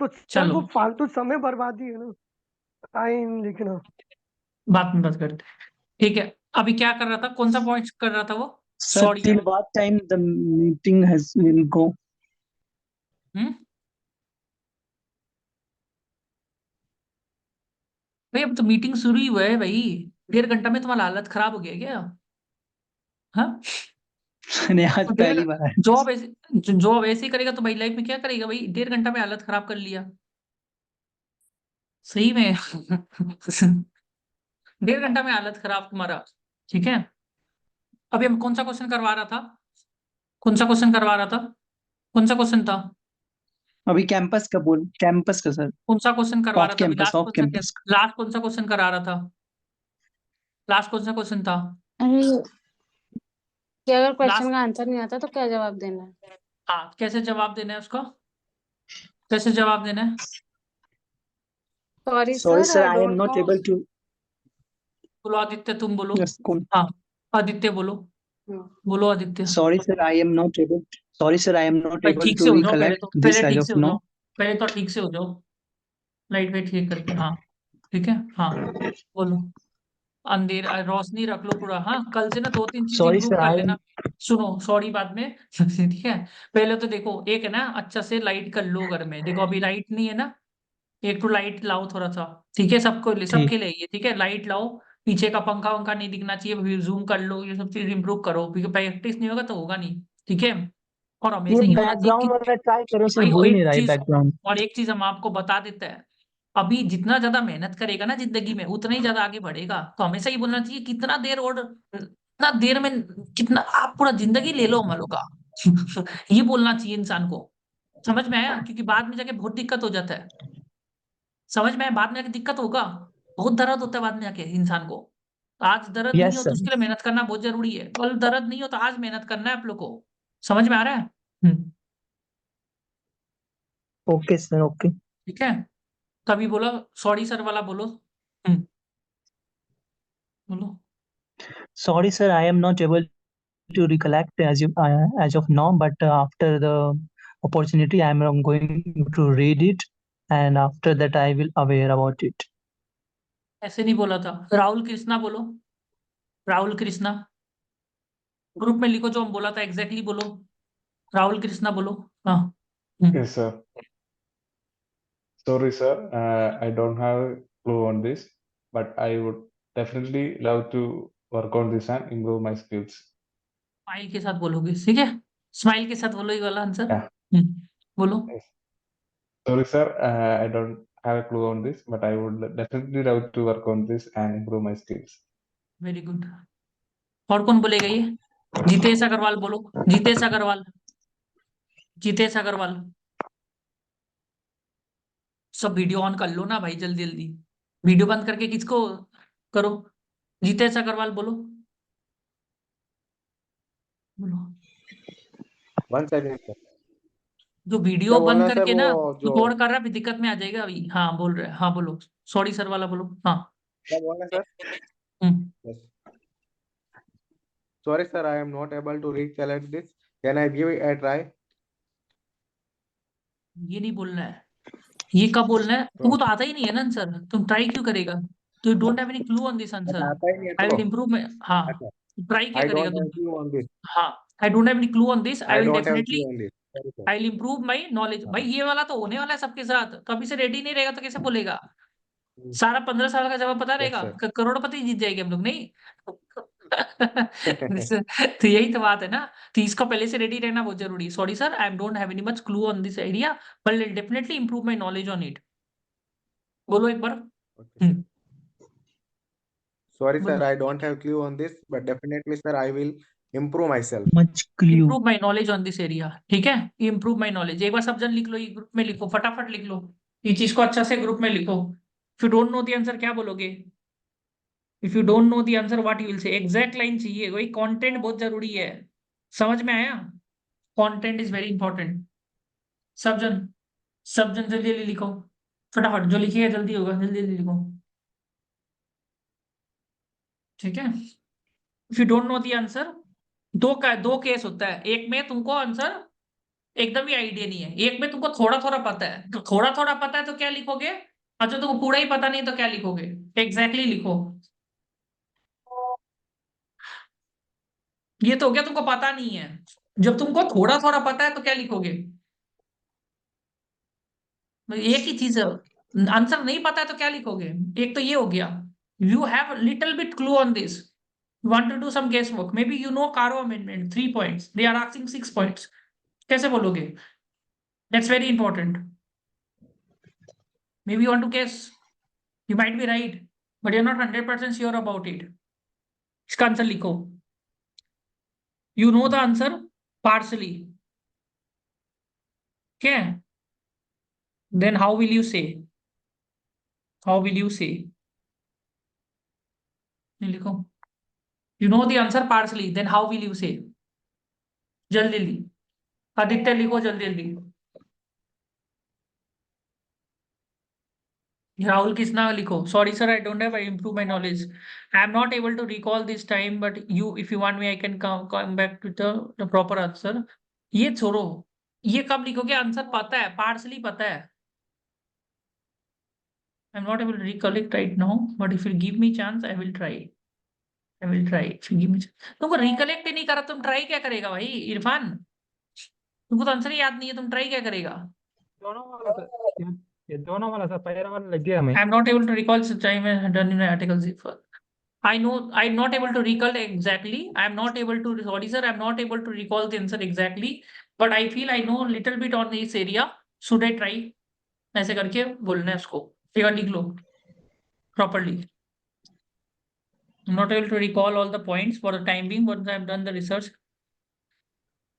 तो सर चलो वो फालतू समय बर्बादी है ना, टाइम लिखना। बात में बात करते हैं। ठीक है, अभी क्या कर रहा था, कौन सा पॉइंट कर रहा था वो? Sir, sorry till what time the meeting has will go? हम्म भाई अब तो मीटिंग शुरू ही हुआ है भाई। 1.5 घंटा में तुम्हारा हालत खराब हो गया क्या? हाँ, मैंने आज तो पहली बार है। जॉब ऐसे ही करेगा तो भाई लाइफ में क्या करेगा भाई? 1.5 घंटा में हालत खराब कर लिया सही में। 1.5 घंटा में हालत खराब तुम्हारा। ठीक है, अभी हम कौन सा क्वेश्चन करवा रहा था? कौन सा क्वेश्चन करवा रहा था? कौन सा क्वेश्चन था? अभी कैंपस का सर। कौन सा क्वेश्चन करवा ऑफ रहा था अभी? कैंपस, लास्ट ऑफ क्वेश्चन क्या? कैंपस। लास्ट कौन सा क्वेश्चन करा रहा था? लास्ट कौन सा क्वेश्चन था? अरे कि अगर क्वेश्चन लास्ट, का आंसर नहीं आता तो क्या जवाब देना है? हाँ कैसे जवाब देना है उसका? कैसे जवाब देना है? Sorry Sorry sir, sir, I I am don't not know. able to. बोलो आदित्य, तुम बोलो। Yes, cool. हाँ, आदित्य बोलो। बोलो Aditya. Sorry sir, I am not able. Sorry sir, I am not भाई able ठीक से to हो जाओ, recollect पहले this as ठीक of से हो now. जाओ। पहले तो ठीक से हो जाओ, लाइट वेट ठीक करके। हाँ ठीक है, हाँ बोलो। अंधेरा रोशनी रख लो पूरा। हाँ, कल से ना 2-3 चीज Sorry इंप्रूव sir, कर I लेना। am. सुनो सॉरी बाद में। ठीक है, पहले तो देखो एक है ना, अच्छा से लाइट कर लो घर में। देखो अभी लाइट नहीं है ना, एक तो लाइट लाओ थोड़ा सा। ठीक है, सबको ठीक। सबके लिए ये ठीक है, लाइट लाओ। पीछे का पंखा वंखा नहीं दिखना चाहिए, जूम कर लो, ये सब चीज इंप्रूव करो क्योंकि प्रैक्टिस नहीं होगा तो होगा नहीं। ठीक है, और ये हमेशा ये होना चाहिए बैकग्राउंड कि वाला ट्राई करो सर, भाई हो ही नहीं रहा है बैकग्राउंड। और एक चीज हम आपको बता देते हैं, अभी जितना ज्यादा मेहनत करेगा ना जिंदगी में उतना ही ज्यादा आगे बढ़ेगा। तो हमेशा ये बोलना चाहिए कितना देर और कितना देर में कितना, आप पूरा जिंदगी ले लो हम लोग का। ये बोलना चाहिए इंसान को। समझ में आया? क्योंकि बाद में जाके बहुत दिक्कत हो जाता है। समझ में आया? बाद में आके दिक्कत होगा, बहुत दर्द होता है बाद में आके इंसान को। आज दर्द नहीं यस हो तो सर। उसके लिए मेहनत करना बहुत जरूरी है, कल दर्द नहीं हो तो आज मेहनत करना है आप लोग को। समझ में आ रहा है? Okay sir, okay. ठीक है, तभी बोलो सॉरी सर वाला बोलो। बोलो। Sorry sir, I am not able to recollect as of now, but after the opportunity, I am going to read it, and after that, I will aware about it. ऐसे नहीं बोला था, राहुल कृष्णा बोलो। Rahul Krishna, group में लिखो जो हम बोला था एग्जैक्टली बोलो। राहुल कृष्णा बोलो। हाँ। Yes, sir. Sorry, sir. I don't have a clue on this, but I would definitely love to work on this and improve my skills. Smile के साथ बोलोगे, ठीक है? स्माइल के साथ बोलो ये वाला आंसर। Yeah. बोलो। Yes. Sorry, sir. I don't have a clue on this, but I would definitely love to work on this and improve my skills. Very good. और कौन बोलेगा ये? जितेश अग्रवाल बोलो। जितेश अग्रवाल। जितेश अग्रवाल। सब वीडियो ऑन कर लो ना भाई, जल्दी जल्दी। वीडियो बंद करके किसको करो? जितेश अग्रवाल बोलो। बोलो। One second sir. जो वीडियो क्या बोलना बंद है सर? करके वो ना जो रिकॉर्ड कर रहा है अभी दिक्कत में आ जाएगा अभी। हाँ बोल रहे हैं, हाँ बोलो। सॉरी सर वाला बोलो। हाँ। क्या बोलना है sir? Hmm, Yes. Sorry sir, I am not able to recollect this. Can I give it a try? ये नहीं बोलना है। ये कब बोलना है? तुमको तो आता ही नहीं है ना आंसर, तुम ट्राई क्यों करेगा? तो don't have any clue on this answer. अच्छा, आता ही नहीं है आई तो विल इम्प्रूव माई। हाँ, अच्छा। ट्राई क्या I करेगा don't तुम? have clue on this. हाँ, I don't have any clue on this, I I will don't have definitely clue on this. Sorry sir. I will improve my knowledge. भाई ये वाला तो होने वाला है सबके साथ, तो अभी से रेडी नहीं रहेगा तो कैसे बोलेगा? सारा 15 साल का जवाब पता Yes रहेगा, sir. करोड़पति जीत जाएंगे हम लोग नहीं। तो यही तो बात है ना। तो इसका पहले से रेडी रहना बहुत जरूरी है। Sorry sir, I don't have any much clue on this area, but will definitely improve my knowledge on it. बोलो एक बार। Okay sir. Sorry sir, बोलो। I don't have clue on this, but definitely sir, I will improve myself. Much clue. Improve my knowledge on this area. ठीक है, improve my knowledge एक बार सब जन लिख लो, ये ग्रुप में लिखो, फटाफट लिख लो। ये चीज को अच्छा से ग्रुप में लिखो। If you don't know the answer क्या बोलोगे? If you don't know the answer what you will say? Exact line चाहिए, वही कंटेंट बहुत जरूरी है। समझ में आया? Content is very important. सब जन, सब जन जल्दी जल्दी लिखो, फटाफट जो लिखिएगा जल्दी होगा, जल्दी जल्दी लिखो। ठीक है, if you don't know the answer, दो केस होता है। एक में तुमको आंसर एकदम ही आइडिया नहीं है। एक में तुमको थोड़ा थोड़ा पता है, तो थोड़ा थोड़ा पता है तो क्या लिखोगे, और जो तुमको पूरा ही पता नहीं तो क्या लिखोगे, एग्जैक्टली लिखो। ये तो हो गया तुमको पता नहीं है। जब तुमको थोड़ा थोड़ा पता है तो क्या लिखोगे, एक ही चीज है। आंसर नहीं पता है तो क्या लिखोगे, एक तो ये हो गया। You have little bit clue on this, want to do some guesswork, maybe you know Caro amendment 3 points, they are asking 6 points, कैसे बोलोगे, that's very important, maybe you want to guess, you might be right but you're not 100% sure about it। इसका answer लिखो, you know the answer partially, okay, then how will you say, how will you say, नहीं लिखो, you know the answer partially then how will you say, जल्दी जल्दी, आदित्य लिखो जल्दी जल्दी, Rahul Krishna लिखो, sorry sir I don't have, I improve my knowledge, I am not able to recall this time but you if you want me I can come back to the proper answer। ये छोड़ो, ये कब लिखोगे, answer पता है, partially पता है। I am not able to recollect right now but if you give me chance I will try, I will try if you give me chance। तुमको रिकलेक्ट ही नहीं करा, तुम ट्राई क्या करेगा भाई इरफान, तुमको तो आंसर ही याद नहीं है, तुम ट्राई क्या करेगा। दोनों वाला सर, ये दोनों वाला सर, पहला वाला लग गया हमें। I am not able to recall such time I had done in my articles before। I know I'm not able to recall exactly. I'm not able to, sorry sir, I'm not able to recall the answer exactly. But I feel I know a little bit on this area. Should I try? ऐसे करके बोलना है उसको, फिर लिख लो properly। I'm not able to recall all the points for the time being, but I've done the research।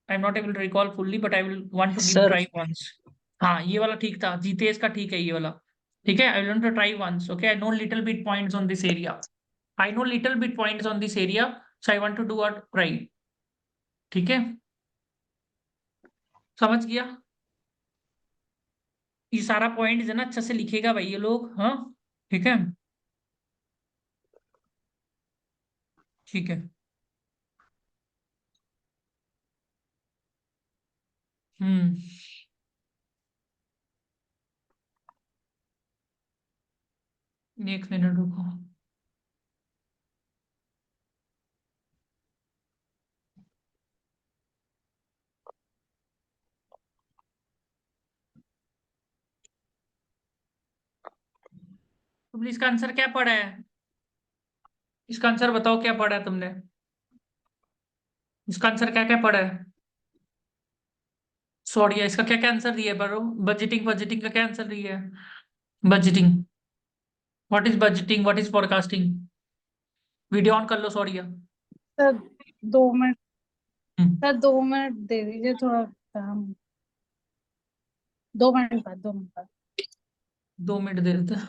I'm not able to recall fully, but I will want to give Sir, try once। हाँ ये वाला ठीक था, जीतेश का ठीक है ये वाला, ठीक है। I will want to try once, okay? I know little bit points on this area। I know little bit points on this area, so I want to do a try, ठीक है, समझ गया। ये सारा पॉइंट है ना अच्छे से लिखेगा भाई ये लोग, हाँ ठीक है, ठीक है। हम्म, एक मिनट रुको। तुमने इसका आंसर क्या पढ़ा है, इसका आंसर बताओ क्या पढ़ा है तुमने, इसका आंसर क्या क्या पढ़ा है। सॉरी इसका क्या क्या आंसर दिया है बरो, बजटिंग, बजटिंग का क्या आंसर दिया है, budgeting, what is budgeting, what is forecasting. Video on कर लो sorry. Sir 2 minute, sir 2 minute दे दीजिए, थोड़ा काम, 2 मिनट बाद, 2 मिनट बाद। 2 मिनट दे देते हैं।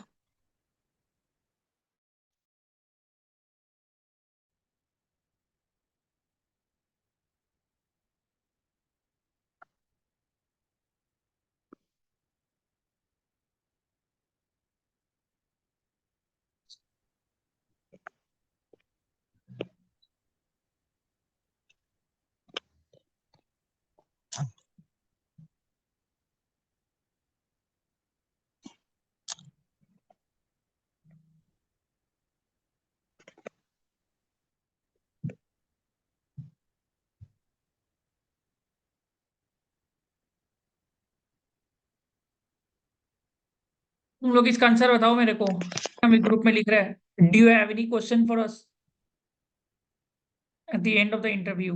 तुम लोग इसका आंसर बताओ मेरे को, हम ग्रुप में लिख रहे हैं, do you have any question for us at the end of the interview.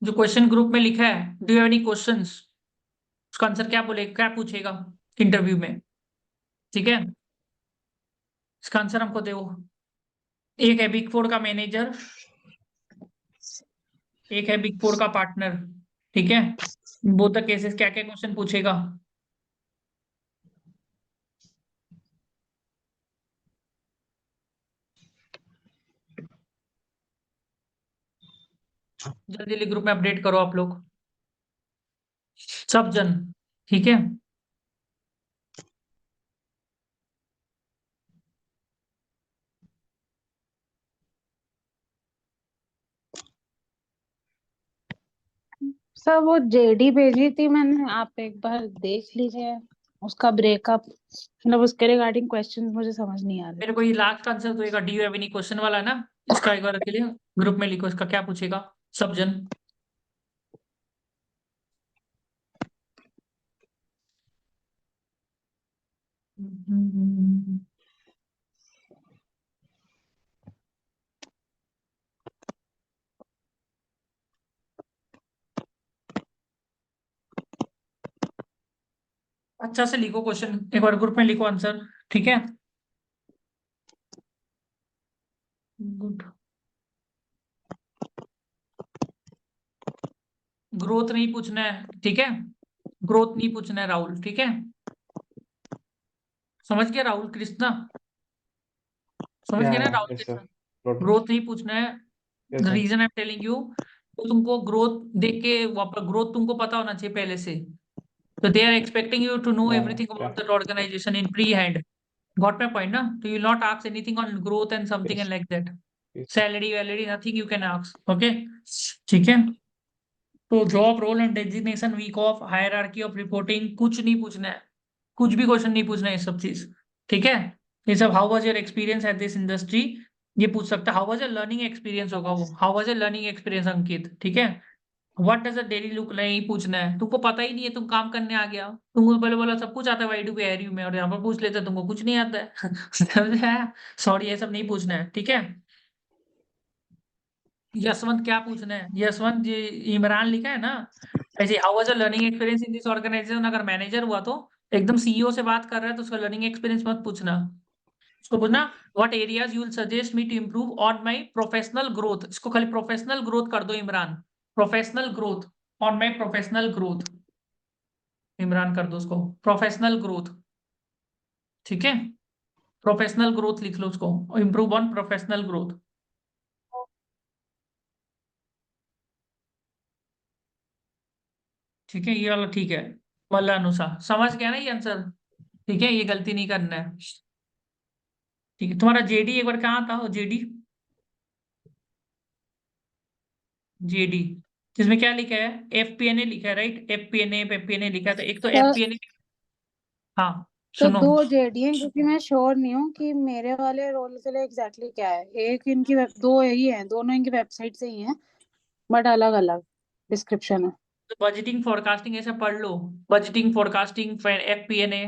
जो क्वेश्चन ग्रुप में लिखा है, do you have any questions, उसका आंसर क्या बोले, क्या पूछेगा इंटरव्यू में, ठीक है। इसका आंसर हमको दो। एक है बिग फोर का मैनेजर, एक है बिग फोर का पार्टनर, ठीक है। बोथ द केसेस क्या क्या क्वेश्चन पूछेगा। जल्दी जल्दी ग्रुप में अपडेट करो आप लोग, सब जन, ठीक है। सर वो जेडी भेजी थी मैंने, आप एक बार देख लीजिए उसका ब्रेकअप, मतलब उसके रिगार्डिंग क्वेश्चन मुझे समझ नहीं आ रहे। मेरे को ये लास्ट आंसर तो do you have any question वाला है ना, इसका एक बार के लिए ग्रुप में लिखो, इसका क्या पूछेगा सब जन। अच्छा से लिखो क्वेश्चन, एक बार ग्रुप में लिखो आंसर, ठीक है। गुड। ग्रोथ नहीं पूछना है, ठीक है, ग्रोथ नहीं पूछना है राहुल, ठीक है। समझ गया राहुल कृष्णा, समझ गया ना Yeah, Rahul yes, Krishna. sir. Got it. Growth नहीं पूछना है। Yes, the sir. Reason I am telling you, तो तुमको ग्रोथ देख के वापस ग्रोथ तुमको पता होना चाहिए पहले से। So they are expecting you to know Yeah, everything yeah. about that organization in pre-hand. Got my point, na? So you will not ask anything on growth and something Yes. and like that. Yes. Salary, validity, nothing you can ask. Okay? ठीक है। तो job role and designation, week off, hierarchy of reporting, कुछ नहीं पूछना है, कुछ भी question नहीं पूछना है, ये सब चीज, ठीक है। ये सब how was your experience at this industry, ये पूछ सकता है। How was your learning experience होगा वो, how was your learning experience Ankit, ठीक है। What does a daily look, नहीं पूछना है, तुमको पता ही नहीं है, तुम काम करने आ गया, तुमको पहले बोला सब कुछ आता है वाई डू बी एरियो में, और यहाँ पर पूछ लेते हैं, तुमको कुछ नहीं आता है। समझे? सॉरी, ये सब नहीं पूछना है, ठीक है। यशवंत क्या पूछना है, यशवंत जी इमरान लिखा है ना, ऐसे how was a learning experience in this organisation, अगर मैनेजर हुआ तो एकदम सीईओ से बात कर रहा है तो उसका लर्निंग एक्सपीरियंस मत पूछना, उसको पूछना what areas you will suggest me to improve on my professional growth, इसको खाली प्रोफेशनल ग्रोथ कर दो Imran, professional growth, on my professional growth, Imran कर दो उसको प्रोफेशनल ग्रोथ, ठीक है। प्रोफेशनल ग्रोथ लिख लो उसको, इंप्रूव ऑन प्रोफेशनल ग्रोथ, ठीक है, ये वाला ठीक है। मल्ला अनुसार समझ गया ना ये आंसर, ठीक है, ये गलती नहीं करना है, ठीक है। तुम्हारा जेडी एक बार कहाँ था, जेडी, जेडी जिसमें क्या लिखा है, एफपीएनए लिखा है, राइट, एफपीएनए लिखा है, तो एक तो सर एफपीएनए, हाँ तो सुनो, दो जेडी हैं, क्योंकि मैं श्योर नहीं हूँ कि मेरे वाले रोल के लिए एग्जैक्टली क्या है। एक इनकी दो ही हैं, दोनों इनकी वेबसाइट से ही हैं, बट अलग अलग डिस्क्रिप्शन है। तो बजटिंग फोरकास्टिंग ऐसा पढ़ लो, budgeting forecasting, FP&A,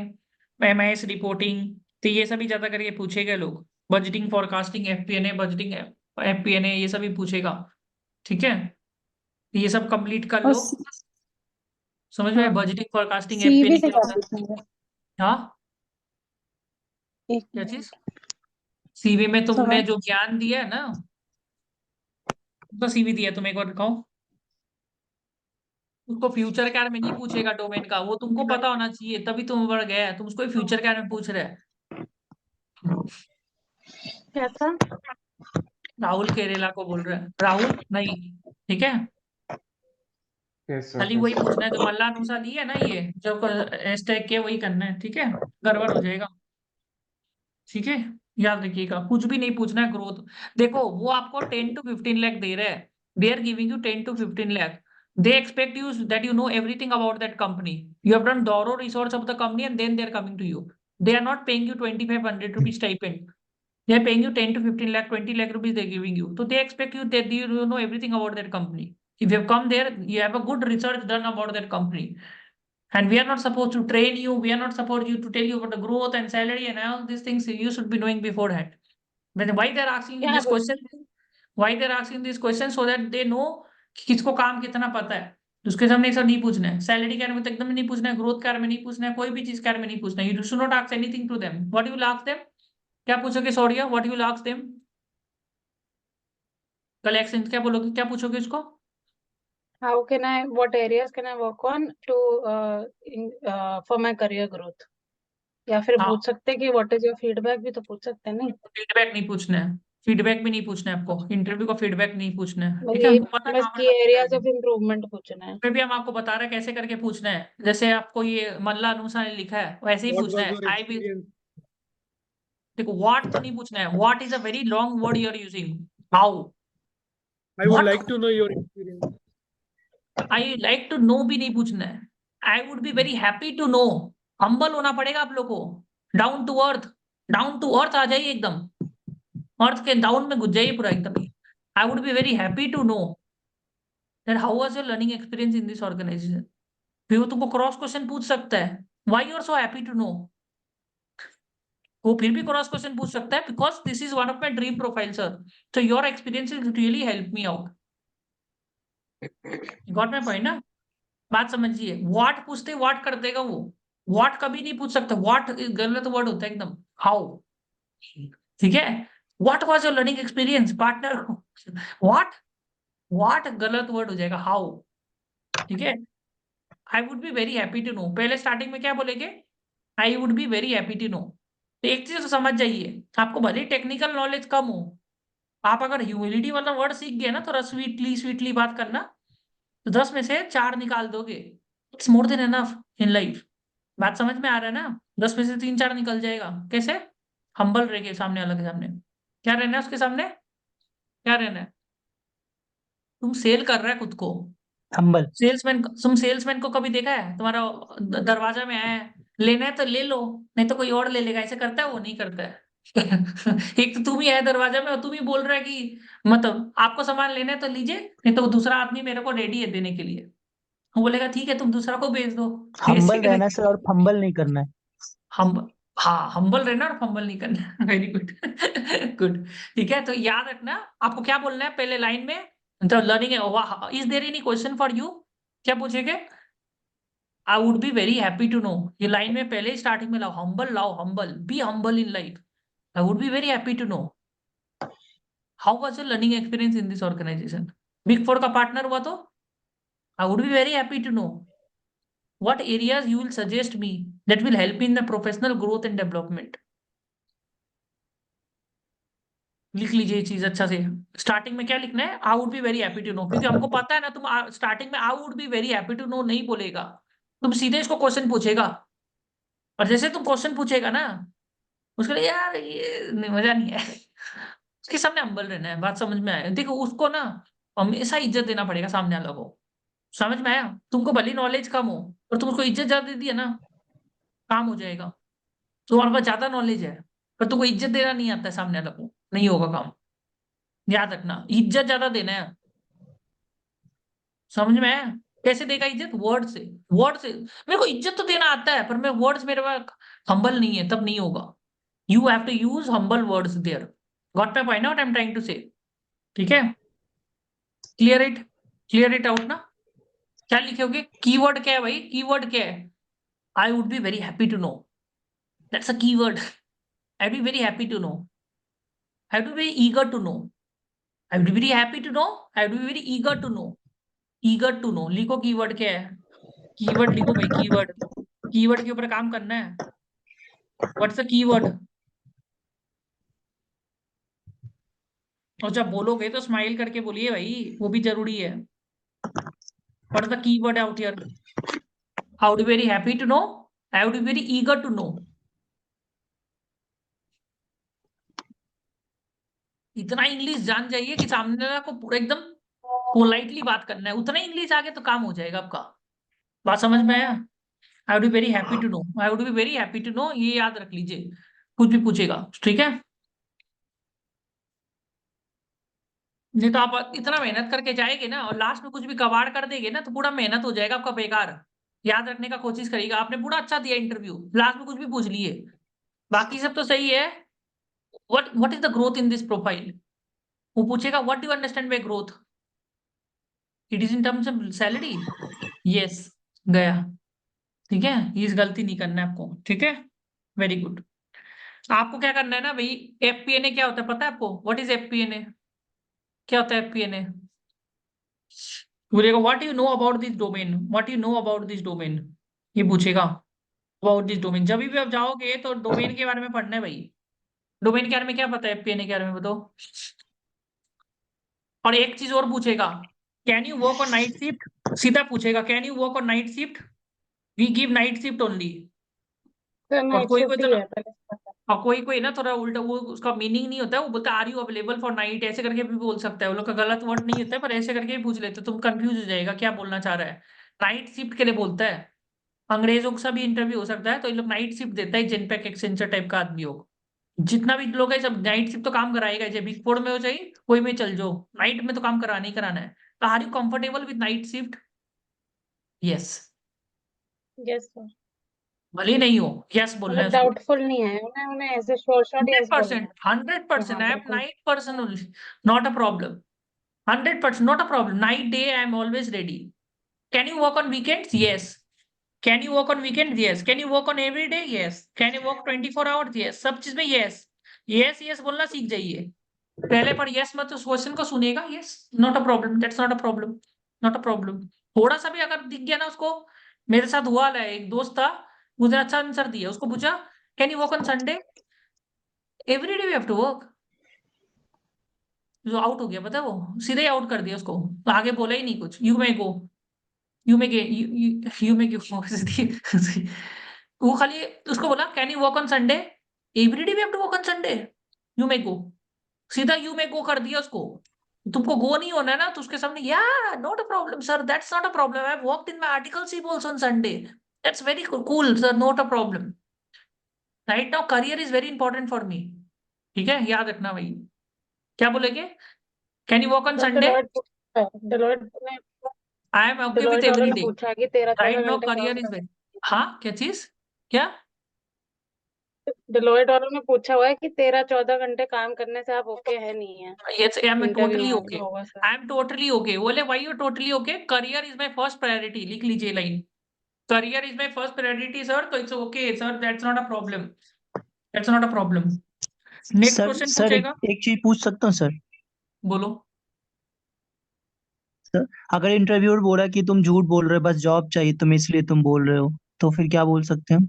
MIS reporting, तो ये सभी ज्यादा करके पूछेगा लोग, budgeting forecasting, FP&A, budgeting, FP&A, ये सभी पूछेगा, ठीक है। तो ये सब कंप्लीट कर और लो, समझ में, बजटिंग फोरकास्टिंग, सीवी एफपीएनए से क्या क्या होता है। पूछेंगे? हाँ, एक क्या चीज, मिनट, सीवी में तुमने समझ। जो ज्ञान दिया है ना, तो सीवी दिया तुम्हें, एक बार दिखाओ उसको, फ्यूचर क्या में नहीं पूछेगा डोमेन का, वो तुमको पता होना चाहिए, तभी तुम बढ़ गया, तुम उसको फ्यूचर क्या में पूछ रहे हैं। क्या था? राहुल केरेला को बोल रहे हैं, राहुल नहीं, ठीक है। Yes, sir. खाली Yes. वही पूछना है जो मल्ला अनुसार लिया है ना, ये जो हैशटैग के वही करना है, ठीक है, गड़बड़ हो जाएगा, ठीक है। याद रखिएगा, कुछ भी नहीं पूछना है ग्रोथ, देखो वो आपको 10 to 15 लाख दे रहे हैं, they are giving you 10 to 15 lakh, they expect you that you know everything about that company, you have done thorough research of the company and then they are coming to you, they are not paying you 2500 rupees stipend, they are paying you 10 to 15 lakh, 20 lakh rupees they are giving you, so they expect you that you know everything about that company, if you have come there you have a good research done about that company, and we are not supposed to train you, we are not supposed you to tell you about the growth and salary and all these things you should be knowing beforehand. Then why they are asking you क्या this question, why they are asking this question, so that they know कि किसको काम कितना पता है, तो उसके सामने सब नहीं पूछना है, सैलरी के बारे में तो एकदम नहीं पूछना है, ग्रोथ के बारे में नहीं पूछना है, कोई भी चीज के बारे में नहीं पूछना है, you should not ask anything to them, what you will ask them, क्या पूछोगे Saurya, what you will ask them, collection क्या बोलोगे, क्या पूछोगे उसको, how can I, what areas can I work on to for my career growth, या फिर हाँ, पूछ सकते हैं कि व्हाट इज योर फीडबैक, भी तो पूछ सकते हैं नहीं? फीडबैक नहीं पूछना है, फीडबैक भी नहीं पूछना है आपको, इंटरव्यू का फीडबैक नहीं पूछना है, बस ठीक है, ये, हमको पता है बस कहाँ ये पर एरियाज जाएगा, ऑफ इम्प्रूवमेंट पूछना है। फिर भी हम आपको बता रहे हैं कैसे करके पूछना है, जैसे आपको ये मल्ला अनुसार लिखा है वैसे ही What पूछना was है, your आई विल, experience? देखो व्हाट तो नहीं पूछना है, what is a very long word you are using, how, I would what, like to know your experience. I like to know भी नहीं पूछना है, I would be very happy to know. Humble होना पड़ेगा आप लोग को, down to earth, down to earth आ जाइए एकदम, अर्थ के डाउन में घुस जाइए पूरा एकदम ही। I would be very happy to know that how was your learning experience in this organisation. फिर वो तुमको क्रॉस क्वेश्चन पूछ सकता है, why you are so happy to know. वो फिर भी क्रॉस क्वेश्चन पूछ सकता है, because this is one of my dream profile sir, so your experiences really help me out. Got my point ना? बात समझिए, व्हाट पूछते व्हाट कर देगा वो, व्हाट कभी नहीं पूछ सकता, व्हाट गलत वर्ड होता है एकदम, हाउ, ठीक है। What was your learning experience partner, what गलत वर्ड हो जाएगा, हाउ, ठीक है। I would be very happy to know, पहले स्टार्टिंग में क्या बोलेंगे, I would be very happy to know. तो एक चीज तो समझ जाइए, आपको भले टेक्निकल नॉलेज कम हो, आप अगर ह्यूमिलिटी वाला वर्ड सीख गए ना, थोड़ा स्वीटली स्वीटली बात करना, तो 10 में से 4 निकाल दोगे, it's more than enough in life. बात समझ में आ रहा है ना? 10 में से 3-4 निकल जाएगा। कैसे? हम्बल रह के सामने वाले के सामने, क्या रहना है उसके सामने, क्या रहना है, तुम सेल कर रहा है खुद को, हम्बल। तुम सेल्समैन को कभी देखा है, तुम्हारा दरवाजा में आया है, लेना है तो ले लो, नहीं तो कोई और ले लेगा, ऐसे करता है? वो नहीं करता है। एक तो तुम ही है दरवाजा में और तुम ही बोल रहा है कि मतलब आपको सामान लेना है तो लीजिए, नहीं तो दूसरा आदमी मेरे को रेडी है देने के लिए। वो बोलेगा ठीक है तुम दूसरा को भेज दो। ऐसे हम्बल रहना करेंगे। है सर, और फंबल नहीं करना है। हम हाँ, हम्बल रहना और फंबल नहीं करना। वेरी गुड, गुड, ठीक है। तो याद रखना आपको क्या बोलना है पहले लाइन में, तो learning is there any question for you, क्या पूछेंगे, I would be very happy to know, ये लाइन में पहले ही स्टार्टिंग में लाओ, humble, be humble in life, I would be very happy to know how was your learning experience in this organisation. Big four का partner हुआ तो I would be very happy to know what areas you will suggest me that will help in the professional growth and development. लिख लीजिए ये चीज अच्छा से, starting में क्या लिखना है, I would be very happy to know, क्योंकि हमको पता है ना तुम स्टार्टिंग में I would be very happy to know नहीं बोलेगा, तुम सीधे इसको क्वेश्चन पूछेगा, और जैसे तुम क्वेश्चन पूछेगा ना, उसके लिए यार ये मजा नहीं है, उसके सामने हम्बल रहना है। बात समझ में आया? देखो उसको ना हमेशा इज्जत देना पड़ेगा सामने वालों को, समझ में आया? तुमको भली नॉलेज कम हो और तुम उसको इज्जत ज्यादा दे दिया ना, काम हो जाएगा। तुम्हारे पास ज्यादा नॉलेज है पर तुमको इज्जत देना नहीं आता है सामने वाले को, नहीं होगा काम। याद रखना, इज्जत ज्यादा देना है, समझ में आया? कैसे देगा इज्जत, वर्ड से, वर्ड से। मेरे को इज्जत तो देना आता है पर मैं वर्ड्स मेरे पास हम्बल नहीं है, तब नहीं होगा। You have to use humble words there. Got my point what I am trying to say, ठीक है? क्लियर इट आउट ना? क्या लिखोगे, कीवर्ड क्या है भाई, कीवर्ड क्या है, I would be very happy to know, that's a keyword. I would be very happy to know, I would be very eager to know, I would be very happy to know, I would be very eager to know. Eager to know लिखो, keyword क्या है, keyword लिखो भाई, keyword, keyword के ऊपर काम करना है। व्हाट्स द कीवर्ड, और जब बोलोगे तो स्माइल करके बोलिए भाई, वो भी जरूरी है। What's the keyword out here, I would be very happy to know, I would be very eager to know. इतना इंग्लिश जान जाइए कि सामने वाला को पूरा एकदम पोलाइटली बात करना है, उतना इंग्लिश आगे तो काम हो जाएगा आपका। बात समझ में आया? I would be very happy to know, I would be very happy to know, ये याद रख लीजिए, कुछ भी पूछेगा, ठीक है? नहीं तो आप इतना मेहनत करके जाएंगे ना और लास्ट में कुछ भी कबाड़ कर देंगे ना, तो पूरा मेहनत हो जाएगा आपका बेकार। याद रखने का कोशिश करिएगा, आपने पूरा अच्छा दिया इंटरव्यू, लास्ट में कुछ भी पूछ लिए, बाकी सब तो सही है। What is the growth in this profile, वो पूछेगा what do you understand by growth, it is in terms of salary, yes, गया, ठीक है? ये गलती नहीं करना है आपको, ठीक है? Very good. आपको क्या करना है ना भाई, एफपीएनए क्या होता है पता है आपको, व्हाट इज एफपीएनए, क्या होता है एफपीएनए? बोलेगा what you know about this domain, what you know about this domain, ये पूछेगा अबाउट दिस डोमेन। जब भी आप जाओगे तो डोमेन के बारे में पढ़ना है भाई, डोमेन के बारे में क्या पता है, एफपीएनए के बारे में बताओ। और एक चीज और पूछेगा, can you work on night shift, सीधा पूछेगा can you work on night shift, we give night shift only. Sir और नाइट कोई शिफ्ट ही इतना है पहले से पता है। और कोई कोई ना थोड़ा उल्टा, वो उसका मीनिंग नहीं होता है, वो बोलता है are you available for night, ऐसे करके भी बोल सकता है, वो लोग का गलत वर्ड नहीं होता है, पर ऐसे करके भी पूछ लेते, तुम कंफ्यूज हो जाएगा क्या बोलना चाह रहा है। नाइट शिफ्ट के लिए बोलता है। अंग्रेजों का भी इंटरव्यू हो सकता है, तो ये लोग नाइट शिफ्ट देता है, जेनपैक एक्सेंचर टाइप का आदमी हो, जितना भी लोग है सब नाइट शिफ्ट तो काम कराएगा, चाहे बिग फोर में हो चाहिए कोई में चल जाओ, नाइट में तो काम कराना ही कराना है। तो are you comfortable with night shift? Yes. Yes sir. भले ही नहीं हो, यस बोलना है मतलब उसको। डाउटफुल नहीं है, उन्हें उन्हें ऐसे शॉर्ट शॉर्ट यस बोलना 100%, है। 100%, हाँ I am बिल्कुल। night person only, not a problem. 100%, not a problem. Night, day, I am always ready. Can you work on weekends? Yes. Can you work on weekends? Yes. Can you work on every day? Yes. Can you work 24 hours? Yes. सब चीज में yes. Yes, yes बोलना सीख जाइए। पहले पर yes मत, उस क्वेश्चन को सुनेगा, yes, not a problem. That's not a problem. Not a problem. थोड़ा सा भी अगर दिख गया ना उसको, मेरे साथ हुआ है, एक दोस्त था, मुझे अच्छा आंसर दिया, उसको पूछा can you work on Sunday? Every day we have to work. जो आउट हो गया, पता है, वो सीधे ही आउट कर दिया उसको, तो आगे बोला ही नहीं कुछ। You may go, you may you may वो खाली उसको बोला can you work on Sunday? Everyday we have to work on Sunday, you may go, सीधा यू मे गो कर दिया उसको। तुमको गो नहीं होना है ना, तो उसके सामने या not a problem sir, that's not a problem, I have worked in my articleship also on Sunday, that's very cool sir, not a problem. Right now career is very important for me, ठीक है, याद रखना भाई। क्या बोलेगे? Can you work on बस Sunday? Deloitte ने I am okay with Deloitte वालों every ने डे। पूछा है कि 13-14 राइट नाउ घंटे काम करियर इज कर। वेरी, हाँ क्या चीज, क्या? डिलॉयट वालों ने पूछा हुआ है कि 13-14 घंटे काम करने से आप ओके है नहीं है Yes, I am interview totally में? okay. होगा sir. I am totally okay. बोले why you totally okay? Career is my first priority. लिख लीजिए line. Career is my first priority, sir. तो it's okay, sir. That's not a problem. That's not a problem. Next sir question sir पूछेगा। एक चीज पूछ सकता हूँ sir? बोलो। सर अगर इंटरव्यूअर बोला कि तुम झूठ बोल रहे हो, बस जॉब चाहिए तुम्हें इसलिए तुम बोल रहे हो, तो फिर क्या बोल सकते हैं हम?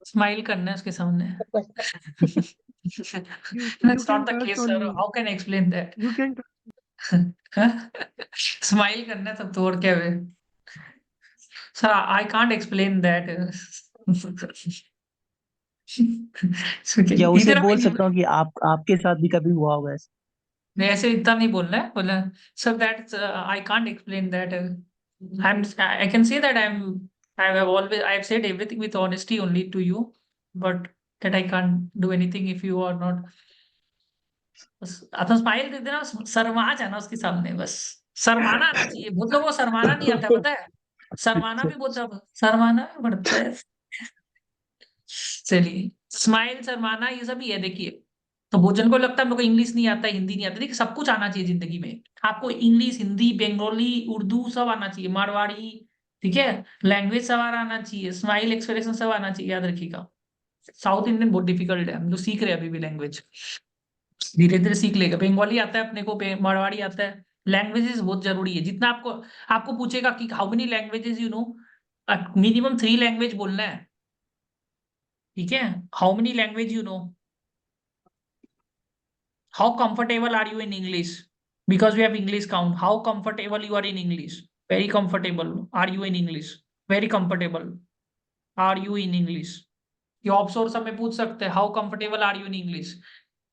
स्माइल करना है उसके सामने। You That's can not the trust case, on sir. me. How can I explain that? You can. Smile करना है तब तो, और क्या है? Sir, I can't explain that. या उसे इधर बोल सकता हूँ कि आपके साथ भी कभी हुआ होगा ऐसा? नहीं, ऐसे इतना नहीं बोलना है, बोला sir that I can't explain that, I can say that I have always I have said everything with honesty only to you, but that I can't do anything if you are not. बस आता smile दे देना, शर्मा जाना उसके सामने, बस शर्माना आना चाहिए। बहुत लोगों को शर्माना नहीं आता, पता है, शर्माना भी बहुत, शर्माना भी पड़ता है। चलिए, स्माइल शर्माना ये सब ही है, देखिए। तो भोजन को लगता है मेरे को इंग्लिश नहीं आता, हिंदी नहीं आता, देखिए सब कुछ आना चाहिए जिंदगी में आपको, इंग्लिश, हिंदी, बंगाली, उर्दू सब आना चाहिए, मारवाड़ी, ठीक है, लैंग्वेज सब आना चाहिए, स्माइल एक्सप्रेशन सब आना चाहिए, याद रखिएगा। साउथ इंडियन बहुत डिफिकल्ट है, हम तो सीख रहे हैं अभी भी लैंग्वेज, धीरे धीरे सीख लेगा। बंगाली आता है अपने को, मारवाड़ी आता है, लैंग्वेजेस बहुत जरूरी है। जितना आपको आपको पूछेगा कि how many languages you no, minimum 3 language बोलना है, ठीक है। How many language you know, how comfortable are you in English, because we have English count, how comfortable you are in English? Very comfortable are you in English? Very comfortable are you in English? ये option सब में पूछ सकते हैं, how comfortable are you in English?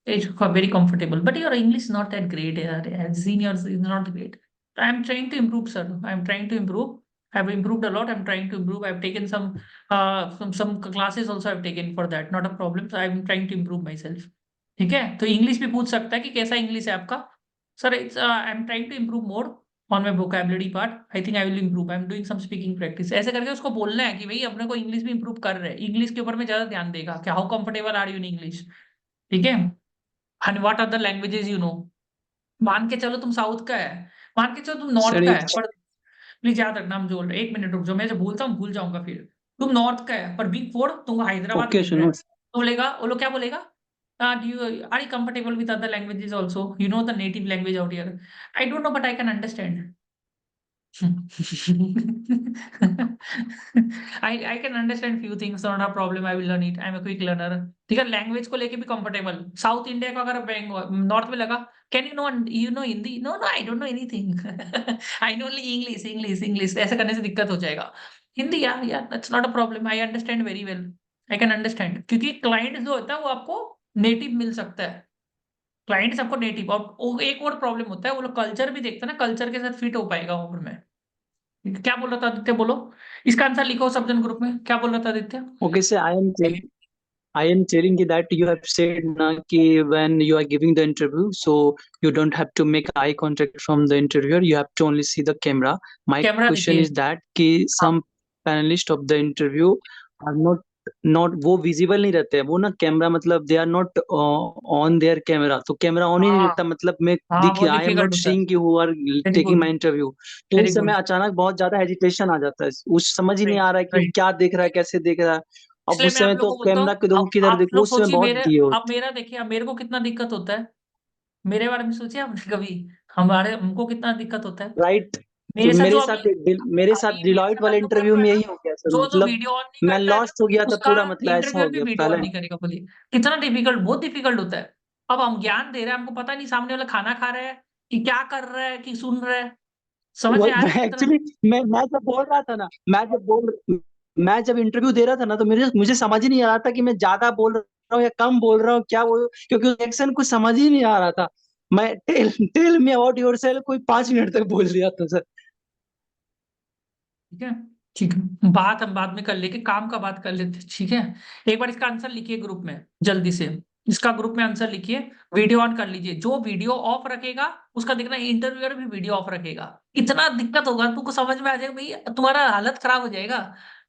It's very comfortable, but your English not that great, as seniors is not great. I am trying to improve, sir. I am trying to improve. I have improved a lot. I'm trying to improve. I've taken some classes also I've taken for that. Not a problem. So I'm trying to improve myself. ठीक है, तो English भी पूछ सकता है कि कैसा English है आपका। Sir it's I am trying to improve more on my vocabulary part, I think I will improve, I am doing some speaking practice, ऐसे करके उसको बोलना है कि भाई अपने को इंग्लिश भी इम्प्रूव कर रहे हैं, इंग्लिश के ऊपर में ज्यादा ध्यान देगा कि how comfortable are you in English, ठीक है। And what other languages you know, मान के चलो तुम साउथ का है, मान के चलो तुम नॉर्थ का है, पर प्लीज याद रखना, हम जो 1 मिनट रुक जाओ, मैं जब बोलता हूँ भूल जाऊंगा फिर। तुम नॉर्थ का है पर बिग फोर तुमको हैदराबाद भेज रहे हैं, तो बोलेगा, वो लोग क्या बोलेगा, do you are you comfortable with other languages also, you know the native language out here? I don't know but I can understand. I can understand few things, not a problem, I will learn it, I am a quick learner, ठीक है। Language को लेके भी comfortable, south India का अगर north में लगा, can you know Hindi, no no I don't know anything, I know only English English English, ऐसे करने से दिक्कत हो जाएगा। हिंदी, यार यार that's not a problem, I understand very well, I can understand, क्योंकि क्लाइंट जो होता है वो आपको नेटिव मिल सकता है, क्लाइंट सबको नेटिव। और एक और प्रॉब्लम होता है, वो लोग कल्चर भी देखते हैं ना, कल्चर के साथ फिट हो पाएगा उम्र में। क्या बोल रहा था आदित्य, बोलो इसका आंसर लिखो सब्जन ग्रुप में, क्या बोल रहा था Aditya? Okay, sir, I am telling you that you have said na ki when you are giving the interview, so you don't have to make eye contact from the interviewer. You have to only see the camera. My camera question देखिए, is that कि some panelists of the interview are not वो visible नहीं रहते हैं, वो ना camera मतलब they are not on their camera, तो कैमरा ऑन ही नहीं हाँ रहता, मतलब मैं हाँ, देखिए बहुत I am डिफिकल्ट not होता है। seeing कि who are very taking good, my interview, तो वेरी उस समय गुड, अचानक बहुत ज्यादा हेजिटेशन आ जाता है, उस समझ ही नहीं राइट आ रहा है कि वो राइट। क्या देख रहा है, कैसे देख रहा है। अब इसलिए उस मैं समय आप तो लोगों को बोलता कैमरा हूँ, को देखो अब किधर आप देखो, लोग उस समय सोचिए बहुत मेरे, दिए अब होते। मेरा देखिए, अब मेरे को कितना दिक्कत होता है, मेरे बारे में सोचिए आपने कभी, हमको कितना दिक्कत होता है। राइट, तो मेरे साथ जो अभी मेरे अभी साथ मेरे डिलॉयट साथ वाले आप लोग कर इंटरव्यू रहे में हो यही ना, हो गया सर, जो जो मतलब वीडियो ऑन नहीं मैं करता है ना, लॉस्ट हो गया था उसका पूरा, मतलब ऐसा इंटरव्यूअर हो भी गया वीडियो पहले। ऑन नहीं करेगा। बोलिए कितना डिफिकल्ट, बहुत डिफिकल्ट होता है। अब हम ज्ञान दे रहे हैं, हमको पता नहीं सामने वाला खाना खा रहा है कि क्या कर रहा है कि सुन रहा है, समझ में आ रहा है कितना। एक्चुअली मैं जब बोल रहा था ना, मैं जब इंटरव्यू दे रहा था ना, तो मुझे समझ ही नहीं आ रहा था कि मैं ज्यादा बोल रहा हूँ या कम बोल रहा हूँ, क्या बोल, क्योंकि एक्शन कुछ समझ ही नहीं आ रहा था। मैं टेल मी अबाउट योरसेल्फ कोई 5 मिनट तक बोल दिया था सर। ठीक है, ठीक है, बात हम बाद में कर लेंगे, काम का बात कर लेते हैं, ठीक है। एक बार इसका आंसर लिखिए ग्रुप में जल्दी से, इसका ग्रुप में आंसर लिखिए, वीडियो ऑन कर लीजिए। जो वीडियो ऑफ रखेगा उसका देखना इंटरव्यूअर भी वीडियो ऑफ रखेगा। इतना दिक्कत होगा, तुमको समझ में आ जाएगा भाई, तुम्हारा हालत खराब हो जाएगा,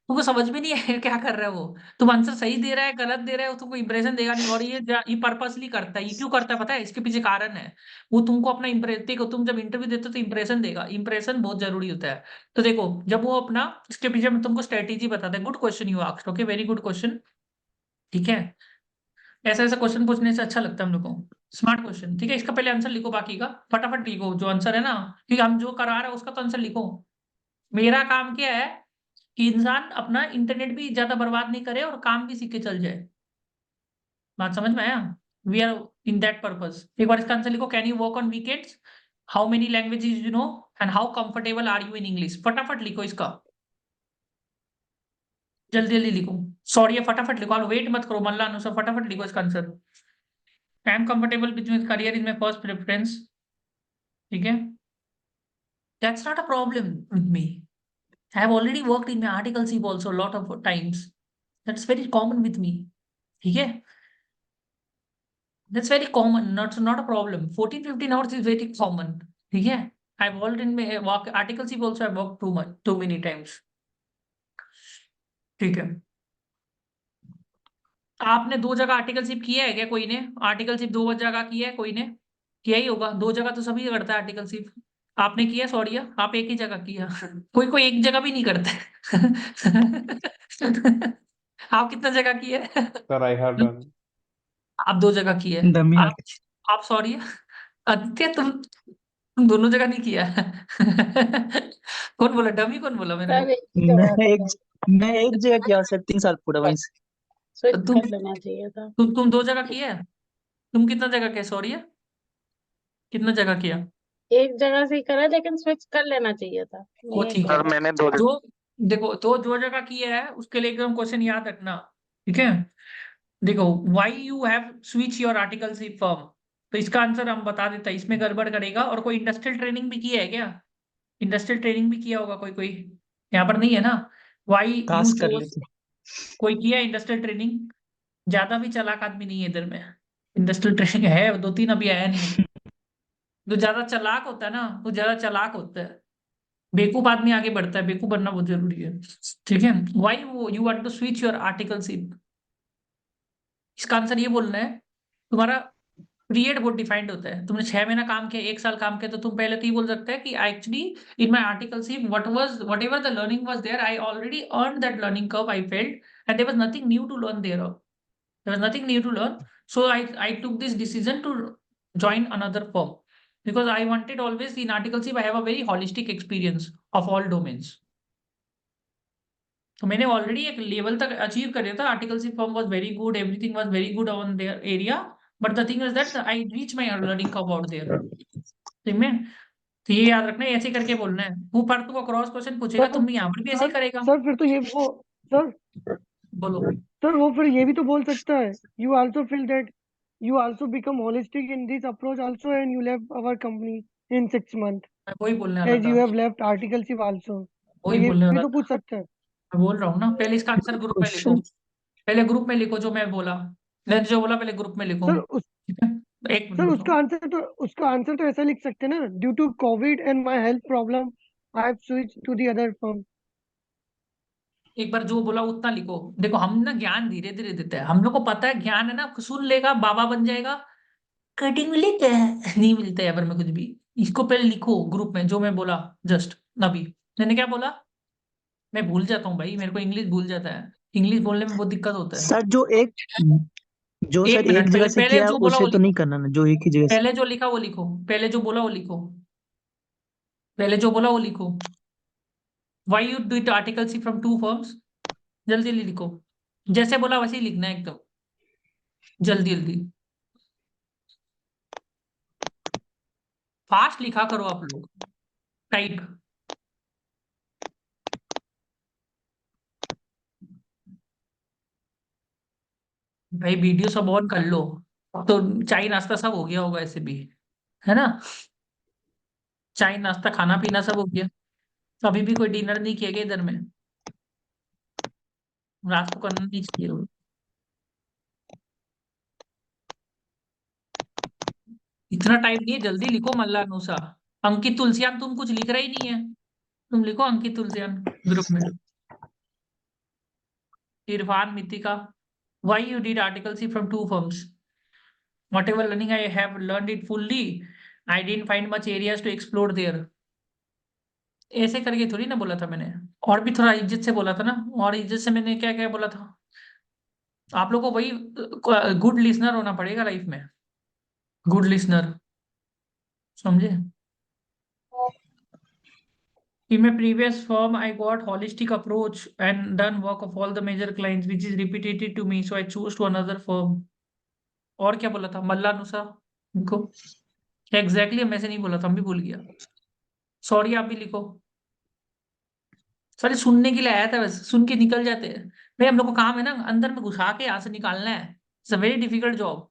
तुमको समझ में नहीं आएगा क्या कर रहा है वो। तुम आंसर सही दे रहा है गलत दे रहा है, वो तुमको इंप्रेशन देगा नहीं। और ये पर्पसली करता है, ये क्यों करता है पता है? इसके पीछे कारण है। वो तुमको अपना इंप्रेस, देखो तुम जब इंटरव्यू देते हो तो इंप्रेशन देगा, इंप्रेशन बहुत जरूरी होता है। तो देखो जब वो अपना, इसके पीछे मैं तुमको स्ट्रेटेजी बताता है। Good question you asked, okay, very good question, ठीक है। ऐसा ऐसा क्वेश्चन पूछने से अच्छा लगता है हम लोग को, स्मार्ट क्वेश्चन, ठीक है। इसका पहले आंसर लिखो, बाकी का फटाफट लिखो जो आंसर है ना, क्योंकि हम जो करा रहे हैं उसका तो आंसर लिखो। मेरा काम क्या है कि इंसान अपना इंटरनेट भी ज्यादा बर्बाद नहीं करे और काम भी सीख के चल जाए। बात समझ में आया? We are in that purpose. एक बार इसका आंसर लिखो, can you work on weekends, how many languages you know, and how comfortable are you in English. फटाफट लिखो इसका, जल्दी जल्दी लिखो। सॉरी ये फटाफट लिखो, और वेट मत करो, मल्ला अनुसार फटाफट लिखो इसका answer. I am comfortable with my career is my first preference, ठीक है। That's not a problem with me, I have already worked in my articleship also lot of times, that's very common with me, ठीक है। That's very common, not a problem. 14-15 hours is very common, ठीक है। I have worked in my work articleship also, I work too many times, ठीक है। आपने 2 जगह articleship किया है क्या? कोई ने आर्टिकलशिप 2 जगह किया है? कोई ने किया ही होगा, 2 जगह तो सभी करता है आर्टिकलशिप। आपने किया? सॉरी आप एक ही जगह किया, कोई कोई एक जगह भी नहीं करता है। आप कितना जगह किए? Sir, I have done. आप 2 जगह किए। डमी आप सॉरी आदित्य, तुम दोनों जगह नहीं किया। कौन बोला डमी, कौन बोला मेरे को? सर एक ही जगह मैं एक था, मैं एक जगह किया सर, 3 साल पूरा वहीं से। स्विच तुम कर लेना चाहिए था। तुम 2 जगह किए? तुम कितना जगह किया? सॉरी कितना जगह किया? एक जगह से ही करा, लेकिन स्विच कर लेना चाहिए था। वो मैं एक ठीक है। जगह मैंने 2 जो देखो तो 2 जगह किया है उसके लिए एकदम क्वेश्चन याद रखना, ठीक है। देखो why you have switch your articleship firm, तो इसका आंसर हम बता देता है, इसमें गड़बड़ करेगा। और कोई इंडस्ट्रियल ट्रेनिंग भी किया है क्या? इंडस्ट्रियल ट्रेनिंग भी किया होगा कोई कोई, यहाँ पर नहीं है ना। व्हाई यू काश कर चोज, लेते। कोई किया इंडस्ट्रियल ट्रेनिंग? ज्यादा भी चालाक आदमी नहीं है इधर में, इंडस्ट्रियल ट्रेनिंग है 2-3 अभी आया नहीं है। जो ज्यादा चालाक होता है ना, वो ज्यादा चालाक होता है, बेवकूफ आदमी आगे बढ़ता है, बेवकूफ बनना बहुत जरूरी है, ठीक है। Why you want to switch your articleship, इसका आंसर ये बोलना है। तुम्हारा पीरियड बहुत डिफाइंड होता है, तुमने 6 महीना काम किया, 1 साल काम किया, तो तुम पहले तो ये बोल सकते हैं कि actually in my articleship whatever the learning was there, I already earn that learning curve, I felt and there was nothing new to learn there, there was nothing new to learn, so I took this decision to join another firm because I wanted always in articleship I have a very holistic experience of all domains. तो मैंने already एक level तक achieve कर लिया था, articleship firm was very good, everything was very good on their area, but the thing is that I reach my learning curve out there, ठीक है। तो ये याद रखना है, ऐसे करके बोलना है। वो पर तुमको क्रॉस क्वेश्चन पूछेगा, सर तुम यहाँ पर भी ऐसे ही सर करेगा। सर फिर तो ये वो सर बोलो। सर वो फिर ये भी तो बोल सकता है, you also feel that you also become holistic in this approach also and you left our company in 6 months मैं वही बोलने वाला एज था, you have left articleship also. तो वही ये बोलने भी वाला तो था। पूछ सकता है। मैं बोल रहा हूँ ना, पहले इसका आंसर ग्रुप में लिखो। क्वेश्चन पहले ग्रुप में लिखो जो मैं बोला, मैंने जो बोला पहले ग्रुप में लिखो। सर उस ठीक है, एक मिनट सर रुको। उसका आंसर तो ऐसा लिख सकते हैं ना, due to COVID and my health problem I have switch to the other firm. एक बार जो बोला उतना लिखो। देखो हम ना ज्ञान धीरे धीरे देते हैं, हम लोग को पता है ज्ञान है ना, सुन लेगा बाबा बन जाएगा, कटिंग मिलेगा नहीं मिलता है पर में कुछ भी। इसको पहले लिखो ग्रुप में जो मैं बोला जस्ट अभी। मैंने क्या बोला, मैं भूल जाता हूँ भाई, मेरे को इंग्लिश भूल जाता है, इंग्लिश बोलने में बहुत दिक्कत होता है। सर जो एक सर एक मिनट, जगह पहले से पहले किया है, जो बोला वो उसे तो नहीं लिखो। करना ना, जो एक ही जगह से। पहले जो लिखा वो लिखो, पहले जो बोला वो लिखो, पहले जो बोला वो लिखो। Why you do it article from two firms, जल्दी जल्दी लिखो, जैसे बोला वैसे ही लिखना है एकदम जल्दी जल्दी, फास्ट लिखा करो आप लोग, टाइप। भाई वीडियो सब ऑन कर लो, अब तो चाय नाश्ता सब हो गया होगा ऐसे भी, है ना। चाय नाश्ता खाना पीना सब हो गया, अभी भी कोई डिनर नहीं किया गया इधर में, रात को करना नहीं चाहिए वो। इतना टाइम नहीं है, जल्दी लिखो मल्ला अनुसा। अंकित तुलसियान तुम कुछ लिख रहे ही नहीं है, तुम लिखो अंकित तुलसियान ग्रुप में। इरफान मितिका, why you did article C from two firms, whatever learning I have learned it fully, I didn't find much areas to explore there। ऐसे करके थोड़ी ना बोला था मैंने, और भी थोड़ा इज्जत से बोला था ना, और इज्जत से मैंने क्या क्या बोला था। आप लोग को वही गुड लिसनर होना पड़ेगा लाइफ में, गुड लिसनर, समझे। In my previous firm, I got holistic approach and done work of all the major clients, which is repetitive to me, so I chose to another firm। और क्या बोला था मल्ला अनुसा, लिखो एग्जैक्टली, मैं से नहीं बोला था, हम भी भूल गया, सॉरी आप भी लिखो। सॉरी सुनने के लिए आया था, बस सुन के निकल जाते हैं भाई, हम लोग को काम है ना अंदर में घुसा के यहाँ से निकालना है, it's a very difficult job.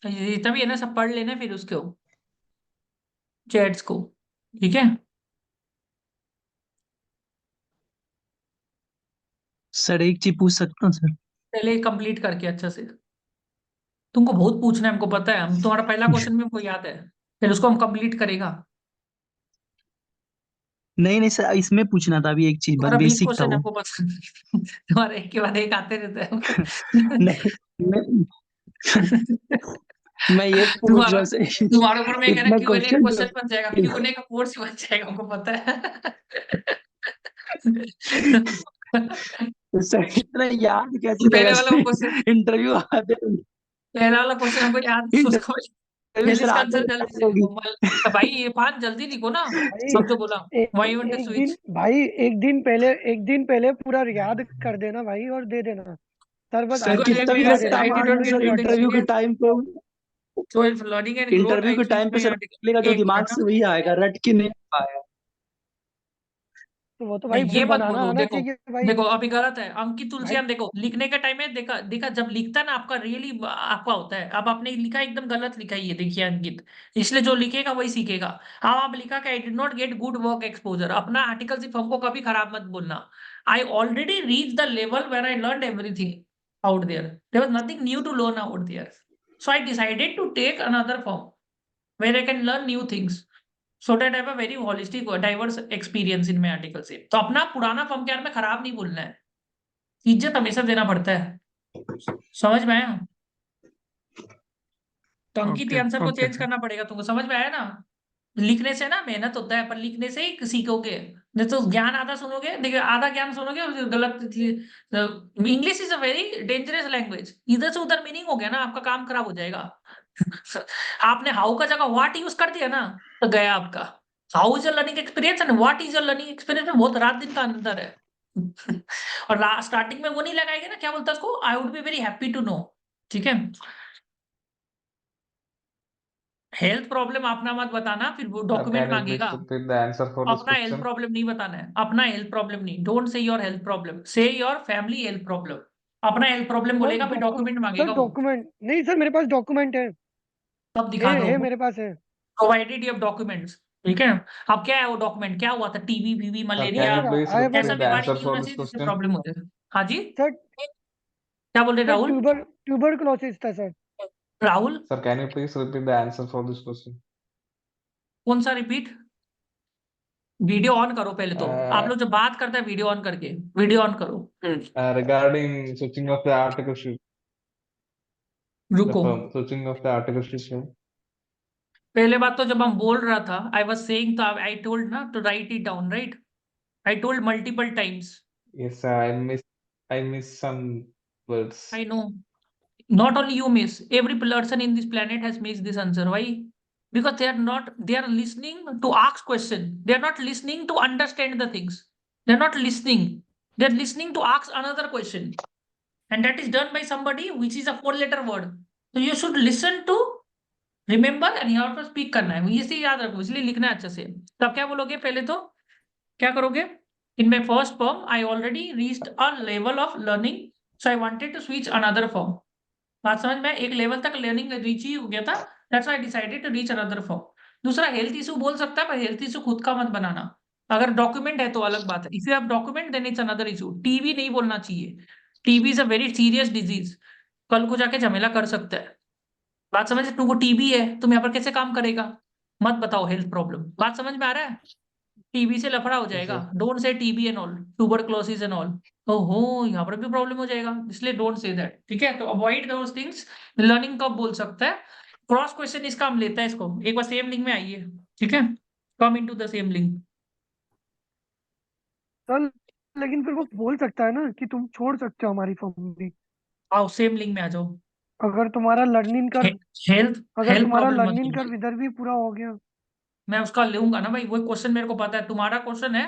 तभी है ना, सब पढ़ लेना फिर उसको चैट्स को, ठीक है। सर एक चीज पूछ सकता हूँ सर? पहले कंप्लीट करके अच्छा से, तुमको बहुत पूछना है हमको पता है, हम तुम्हारा पहला क्वेश्चन भी हमको याद है, फिर उसको हम कंप्लीट करेगा। नहीं नहीं सर, इसमें पूछना था अभी एक चीज, बस तुम्हारा 20 बेसिक था क्वेश्चन वो। हमको पता तुम्हारे एक के बाद एक आते रहते हैं नहीं मैं ये पूछ रहा तुम्हारा हूँ सर, तुम्हारे ऊपर में कह रहा इतना Q&A क्वेश्चन क्वेश्चन बन जाएगा, Q&A का कोर्स बन जाएगा, हमको पता है सर इतना याद कैसे रहेगा पहले वाला सर? क्वेश्चन, इंटरव्यू आते पहला वाला क्वेश्चन हमको याद है, उसको इंटरव्यू जल्दी सर इसका आते आंसर जल्दी से होगी। लिखो तो भाई ये पांच जल्दी लिखो ना, भाई सब जो बोला। एक वाई वांट टू एक स्विच, दिन भाई एक दिन पहले पूरा याद कर देना भाई और दे देना। सर बस सर आंसर कितना शीट भी दिखा रास्ता देना। I did not मान लो get सर, good इंटरव्यू के experience, टाइम पे, so if learning and growth interview I के switched टाइम पे my सर article। निकलेगा तो एक दिमाग मिनट ना, से वही आएगा, रट के नहीं आएगा। तो वो तो भाई नहीं ये फिर मत बनाना बोलो, आना देखो चाहिए भाई। देखो अभी गलत है अंकित भाई तुलसियान, देखो लिखने के टाइम में देखा देखा जब लिखता है ना आपका रियली आपका होता है, अब आपने लिखा एकदम गलत लिखा ही है, देखिए अंकित, इसलिए जो लिखेगा वही सीखेगा। अब आप लिखा कि I did not get good work exposure, अपना आर्टिकल सिर्फ हमको कभी खराब मत बोलना। I already reach the level where I learn everything out there was nothing new to learn out there, so I decided to take another form where I can learn new things, so that have a very holistic diverse experience in my article से। तो अपना पुराना form के बारे में खराब नहीं बोलना है, इज्जत हमेशा देना पड़ता है, समझ में आया। तो अंकित ओके आंसर को ओके चेंज सर। करना पड़ेगा तुमको, समझ में आया ना। लिखने से ना मेहनत होता है, पर लिखने से ही सीखोगे, नहीं तो ज्ञान आधा सुनोगे, देखिए आधा ज्ञान सुनोगे और गलत। English is a very dangerous language, इधर से उधर मीनिंग हो गया ना आपका काम खराब हो जाएगा आपने हाउ का जगह व्हाट यूज कर दिया ना, तो गया आपका। How is your learning experience and what is your learning experience में बहुत रात दिन का अंतर है और स्टार्टिंग में वो नहीं लगाएंगे ना, क्या बोलता है उसको, I would be very happy to know, ठीक है। हेल्थ प्रॉब्लम अपना मत बताना, फिर वो Sir, document can you please मांगेगा। repeat the answer for this अपना हेल्थ question? प्रॉब्लम नहीं बताना है, अपना हेल्थ प्रॉब्लम नहीं। Don't say your health problem, से योर फैमिली हेल्थ प्रॉब्लम। अपना हेल्थ प्रॉब्लम सर बोलेगा, फिर डॉक्यूमेंट सर मांगेगा वो। डॉक्यूमेंट नहीं सर, मेरे पास डॉक्यूमेंट है, तब दिखा दो, मेरे पास है। Provided you have documents. ठीक है, अब क्या है वो डॉक्यूमेंट, क्या हुआ था? टीबी, वीवी, Sir, malaria, can you sir please I have ऐसा repeat the बीमारी answer नहीं for होना this चाहिए जिससे question? प्रॉब्लम होते है। हाँ जी, सर क्या बोल रहे सर राहुल? ट्यूबरकुलोसिस था sir. Rahul Sir, can you please repeat the answer for this question? कौन सा रिपीट? वीडियो ऑन करो पहले तो। आप लोग जब बात करते हैं वीडियो ऑन करके, वीडियो ऑन करो। Regarding switching of the articleship, the रुको, firm, switching of the articleship firm. पहले बात तो जब हम बोल रहा था, आई वाज सेइंग, तो आई टोल्ड ना to write it down, right? I told multiple times. Yes, sir, I missed some words. I know. Not only you miss, every person in this planet has missed this answer. Why? Because they are listening to ask question. They are not listening to understand the things. They are not listening. They are listening to ask another question. And that is done by somebody which is a 4-letter word. So you should listen to, remember, and you have to speak करना है। इसे याद रखो, इसलिए लिखना है अच्छे से। तो आप क्या बोलोगे पहले तो? क्या करोगे? In my first form, I already reached a level of learning, so I wanted to switch another form. बात समझ में? एक लेवल तक लर्निंग रीच ही हो गया था, that's why I decided to reach another form. दूसरा, हेल्थ इशू बोल सकता है, पर हेल्थ इशू खुद का मत बनाना। अगर डॉक्यूमेंट है तो अलग बात है। If you have document then it's another issue. TB नहीं बोलना चाहिए, TB is a very serious disease, कल को जाके झमेला कर सकता है। बात समझ? तुमको टीबी है, तुम यहाँ पर कैसे काम करेगा? मत बताओ हेल्थ प्रॉब्लम। बात समझ में आ रहा है? टीबी से लफड़ा हो जाएगा। sir. Don't say TB and all, tuberculosis and all. ओहो, यहाँ पर भी प्रॉब्लम हो जाएगा, इसलिए डोंट से दैट। ठीक है, तो अवॉइड दोस थिंग्स। लर्निंग कब बोल सकता है? क्रॉस क्वेश्चन इसका हम लेता है इसको। एक बार सेम लिंक में आइए, ठीक है? Come into the same link. Sir लेकिन फिर वो बोल सकता है ना कि तुम छोड़ सकते हो हमारी फर्म भी, आओ सेम लिंक में आ जाओ। अगर तुम्हारा लर्निंग कर हेल्थ अगर हेल्थ तुम्हारा प्रॉब्लम मत लर्निंग बोलो। कर इधर भी पूरा हो गया। मैं उसका लूंगा ना भाई, वो क्वेश्चन मेरे को पता है। तुम्हारा क्वेश्चन है